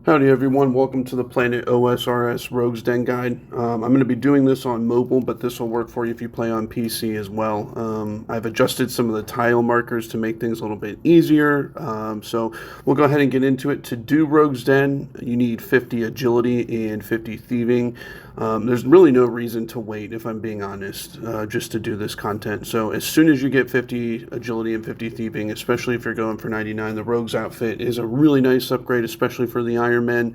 Howdy everyone, welcome to the Planet OSRS Rogues Den Guide. I'm going to be doing this on mobile, but this will work for you if you play on PC as well. I've adjusted some of the tile markers to make things a little bit easier, so we'll go ahead and get into it. To do Rogues Den, you need 50 agility and 50 thieving. There's really no reason to wait, if I'm being honest, just to do this content. So as soon as you get 50 agility and 50 thieving, especially if you're going for 99, the Rogues outfit is a really nice upgrade, especially for the Iron Men.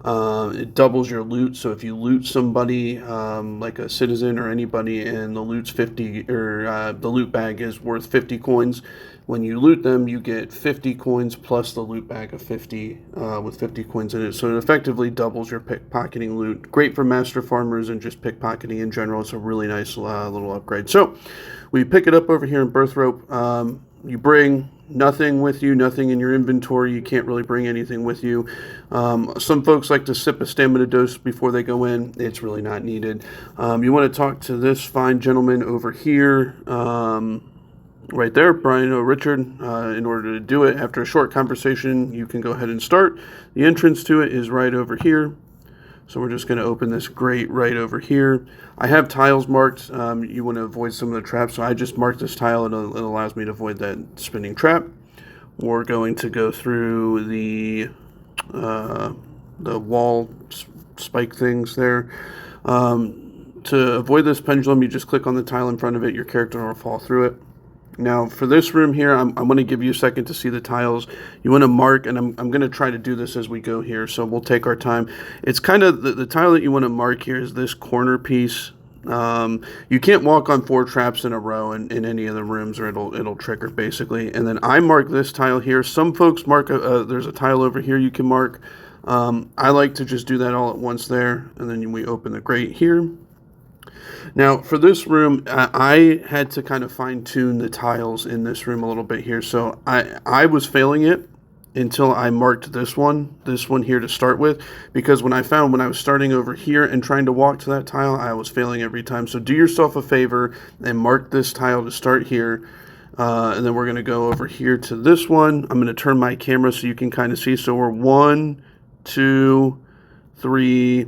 It doubles your loot, so if you loot somebody like a citizen or anybody and the loot's 50, or the loot bag is worth 50 coins, when you loot them you get 50 coins plus the loot bag of 50 with 50 coins in it, so it effectively doubles your pickpocketing loot. Great for master farmers and just pickpocketing in general. It's a really nice little upgrade. So we pick it up over here in Birth Rope. You bring nothing with you, nothing in your inventory. You can't really bring anything with you. Some folks like to sip a stamina dose before they go in. It's really not needed. You want to talk to this fine gentleman over here, right there, Brian or Richard. In order to do it, after a short conversation, you can go ahead and start. The entrance to it is right over here. So we're just going to open this grate right over here. I have tiles marked. You want to avoid some of the traps, so I just marked this tile and it allows me to avoid that spinning trap. We're going to go through the wall spike things there. To avoid this pendulum, you just click on the tile in front of it. Your character will fall through it. Now, for this room here, I'm going to give you a second to see the tiles. You want to mark, and I'm going to try to do this as we go here, so we'll take our time. It's kind of, the tile that you want to mark here is this corner piece. You can't walk on 4 traps in a row in any of the rooms, or it'll trigger, basically. And then I mark this tile here. Some folks mark, there's a tile over here you can mark. I like to just do that all at once there, and then we open the grate here. Now, for this room, I had to kind of fine-tune the tiles in this room a little bit here. So I was failing it until I marked this one here to start with, because when I was starting over here and trying to walk to that tile, I was failing every time. So do yourself a favor and mark this tile to start here. And then we're going to go over here to this one. I'm going to turn my camera so you can kind of see. So we're 1, 2, 3,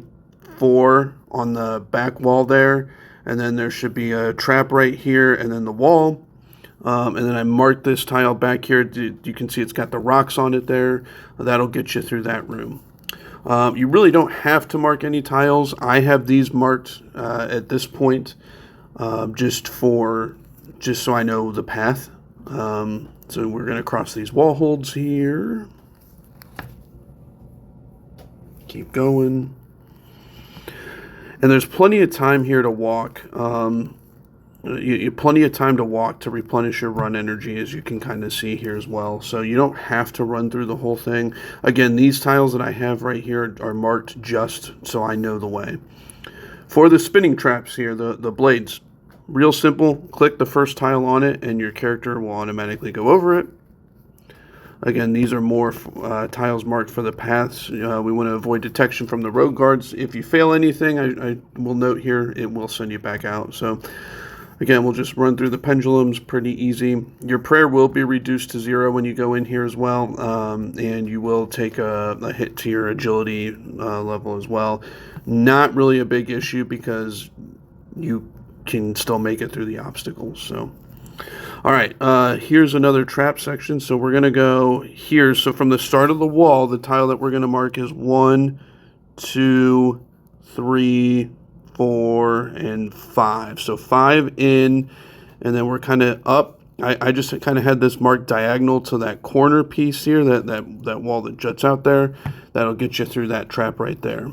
4 on the back wall there. And then there should be a trap right here, and then the wall. And then I marked this tile back here. You can see it's got the rocks on it there. That'll get you through that room. You really don't have to mark any tiles. I have these marked at this point just so I know the path. So we're going to cross these wall holds here. Keep going. And there's plenty of time here to walk. Plenty of time to walk to replenish your run energy, as you can kind of see here as well. So you don't have to run through the whole thing. Again, these tiles that I have right here are marked just so I know the way. For the spinning traps here, the blades, real simple. Click the first tile on it and your character will automatically go over it. Again, these are more tiles marked for the paths. We want to avoid detection from the road guards. If you fail anything, I will note here, it will send you back out. So, again, we'll just run through the pendulums, pretty easy. Your prayer will be reduced to 0 when you go in here as well, and you will take a hit to your agility level as well. Not really a big issue because you can still make it through the obstacles, so... All right, here's another trap section. So we're going to go here. So from the start of the wall, the tile that we're going to mark is 1, 2, 3, 4, and 5. So 5 in, and then we're kind of up. I just kind of had this marked diagonal to that corner piece here, that wall that juts out there. That'll get you through that trap right there.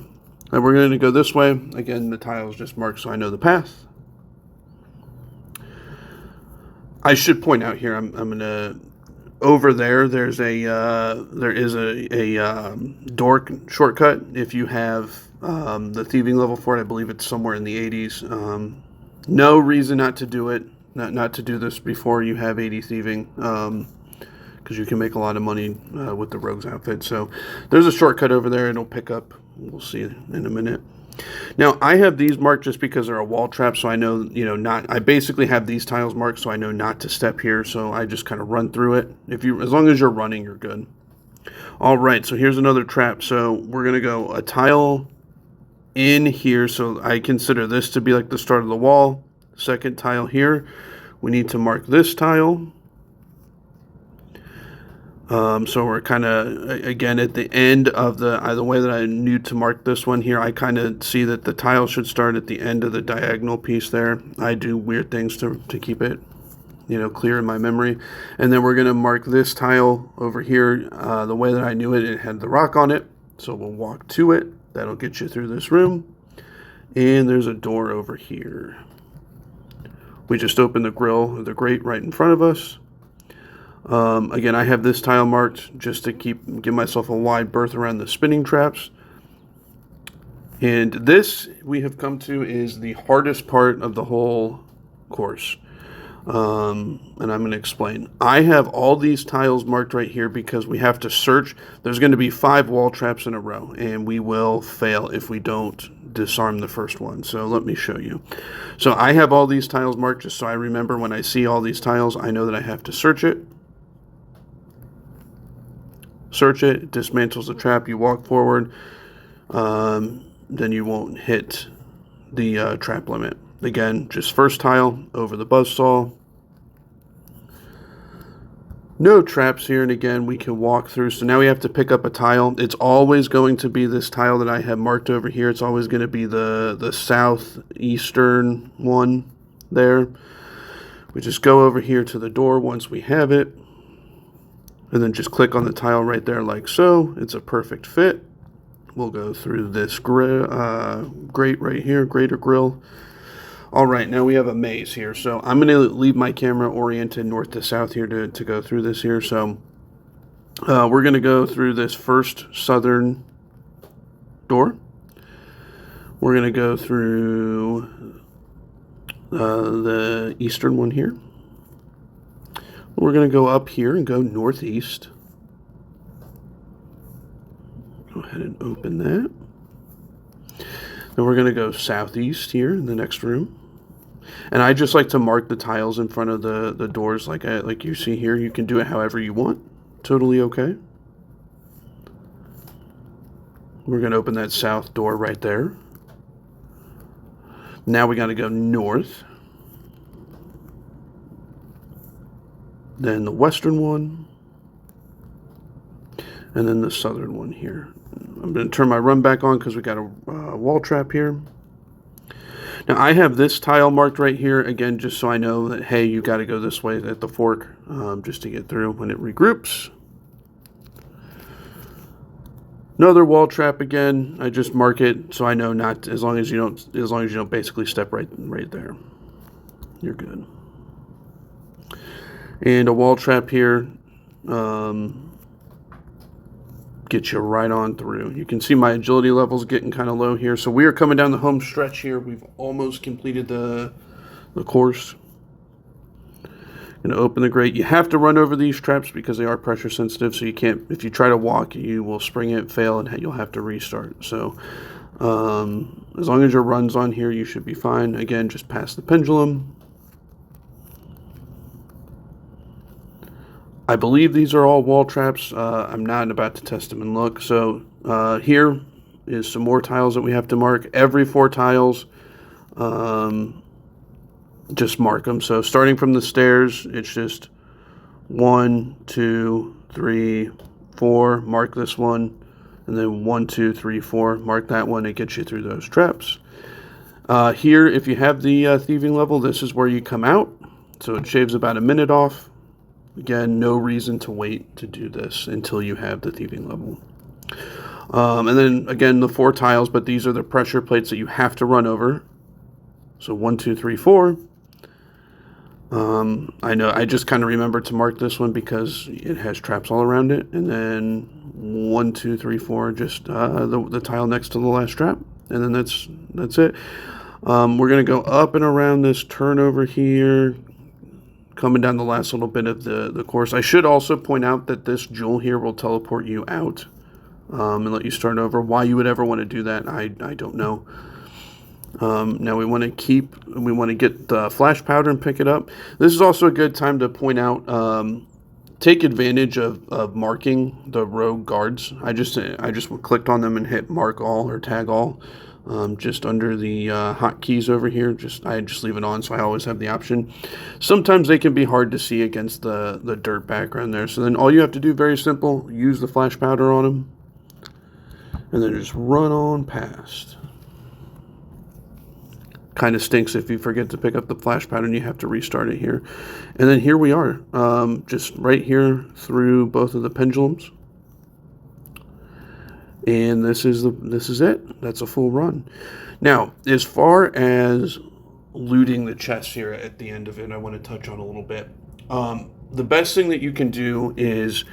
And we're going to go this way. Again, the tile is just marked so I know the path. I should point out here, I'm gonna, over there, there is a door shortcut. If you have the thieving level for it, I believe it's somewhere in the 80s. No reason not to do it, not to do this before you have 80 thieving, because you can make a lot of money with the rogue's outfit. So there's a shortcut over there. It'll pick up. We'll see it in a minute. Now, I have these marked just because they're a wall trap, so I know, I basically have these tiles marked so I know not to step here, so I just kind of run through it. As long as you're running, you're good. All right, so here's another trap. So we're going to go a tile in here. So I consider this to be like the start of the wall. Second tile here. We need to mark this tile. So we're kind of, again, at the end of the way that I knew to mark this one here, I kind of see that the tile should start at the end of the diagonal piece there. I do weird things to keep it, clear in my memory. And then we're going to mark this tile over here. The way that I knew it, it had the rock on it. So we'll walk to it. That'll get you through this room. And there's a door over here. We just opened the grill, the grate right in front of us. Again, I have this tile marked just to give myself a wide berth around the spinning traps. And this, we have come to, is the hardest part of the whole course. And I'm going to explain. I have all these tiles marked right here because we have to search. There's going to be 5 wall traps in a row, and we will fail if we don't disarm the first one. So let me show you. So I have all these tiles marked just so I remember when I see all these tiles, I know that I have to search it. Search it, it dismantles the trap, you walk forward, then you won't hit the trap limit. Again, just first tile over the buzzsaw. No traps here, and again, we can walk through. So now we have to pick up a tile. It's always going to be this tile that I have marked over here. It's always going to be the southeastern one there. We just go over here to the door once we have it. And then just click on the tile right there like so. It's a perfect fit. We'll go through this grate right here, grate or grill. All right, now we have a maze here. So I'm going to leave my camera oriented north to south here to go through this here. So we're going to go through this first southern door. We're going to go through the eastern one here. We're going to go up here and go northeast. Go ahead and open that. Then we're going to go southeast here in the next room. And I just like to mark the tiles in front of the doors like you see here. You can do it however you want. Totally okay. We're going to open that south door right there. Now we got to go north. Then the western one, and then the southern one here. I'm going to turn my run back on because we got a wall trap here. Now I have this tile marked right here, again, just so I know that, hey, you got to go this way at the fork just to get through when it regroups. Another wall trap again. I just mark it so I know not, as long as you don't basically step right there. You're good. And a wall trap here gets you right on through. You can see my agility levels getting kind of low here. So we are coming down the home stretch here. We've almost completed the course. Going to open the grate. You have to run over these traps because they are pressure sensitive. So you can't, if you try to walk, you will spring it, fail, and you'll have to restart. So as long as your run's on here, you should be fine. Again, just pass the pendulum. I believe these are all wall traps. I'm not about to test them and look. So here is some more tiles that we have to mark. Every 4 tiles, just mark them. So starting from the stairs, it's just 1, 2, 3, 4. Mark this one. And then 1, 2, 3, 4. Mark that one. It gets you through those traps. Here, if you have the thieving level, this is where you come out. So it shaves about a minute off. Again, no reason to wait to do this until you have the thieving level. And then, again, the 4 tiles, but these are the pressure plates that you have to run over. So 1, 2, 3, 4. I know I just kind of remembered to mark this one because it has traps all around it. And then 1, 2, 3, 4, just the tile next to the last trap. And then that's it. We're going to go up and around this turn over here, coming down the last little bit of the course. I should also point out that this jewel here will teleport you out and let you start over. Why you would ever want to do that, I don't know. Now we want to get the flash powder and pick it up. This is also a good time to point out take advantage of marking the rogue guards. I just clicked on them and hit mark all or tag all, just under the hotkeys over here. I just leave it on, so I always have the option. Sometimes they can be hard to see against the dirt background there. So then all you have to do, very simple, use the flash powder on them, and then just run on past. Kind of stinks if you forget to pick up the flash powder and you have to restart it here. And then here we are, just right here through both of the pendulums. And this is it. That's a full run. Now, as far as looting the chest here at the end of it, I want to touch on a little bit. The best thing that you can do is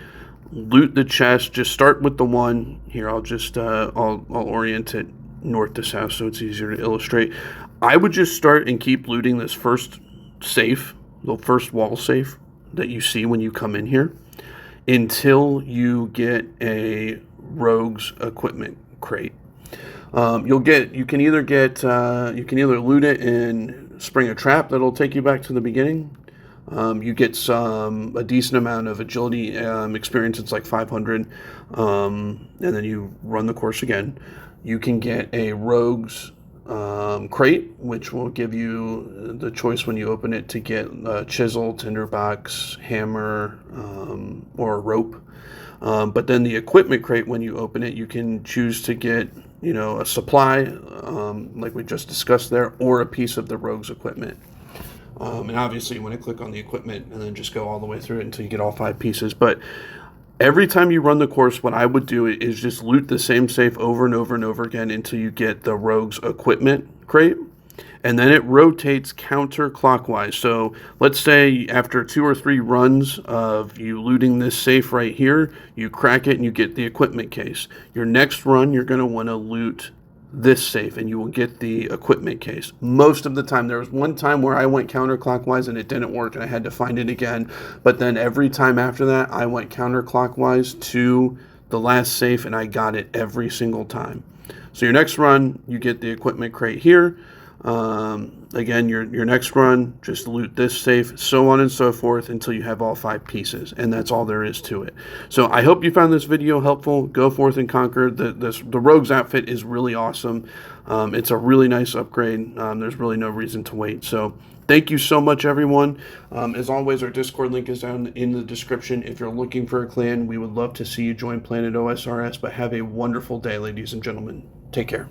loot the chest. Just start with the one here. I'll orient it north to south so it's easier to illustrate. I would just start and keep looting this first safe, the first wall safe that you see when you come in here, until you get a rogue's equipment crate. You can either loot it and spring a trap that'll take you back to the beginning. You get a decent amount of agility experience. It's like 500, and then you run the course again. You can get a rogue's crate, which will give you the choice when you open it to get a chisel, tinderbox, hammer, or a rope. But then the equipment crate, when you open it, you can choose to get, a supply, like we just discussed there, or a piece of the rogue's equipment. And obviously you want to click on the equipment and then just go all the way through it until you get all 5 pieces. But every time you run the course, what I would do is just loot the same safe over and over and over again until you get the rogue's equipment crate. And then it rotates counterclockwise. So let's say after 2 or 3 runs of you looting this safe right here, you crack it and you get the equipment case. Your next run, you're going to want to loot this safe and you will get the equipment case. Most of the time, there was one time where I went counterclockwise and it didn't work and I had to find it again. But then every time after that, I went counterclockwise to the last safe and I got it every single time. So your next run, you get the equipment crate here. Again, your next run, just loot this safe, so on and so forth until you have all 5 pieces, and that's all there is to it. So I hope you found this video helpful. Go forth and conquer. The Rogue's outfit is really awesome. It's a really nice upgrade. There's really no reason to wait. So thank you so much, everyone. As always, our Discord link is down in the description. If you're looking for a clan, we would love to see you join Planet OSRS, but have a wonderful day, ladies and gentlemen. Take care.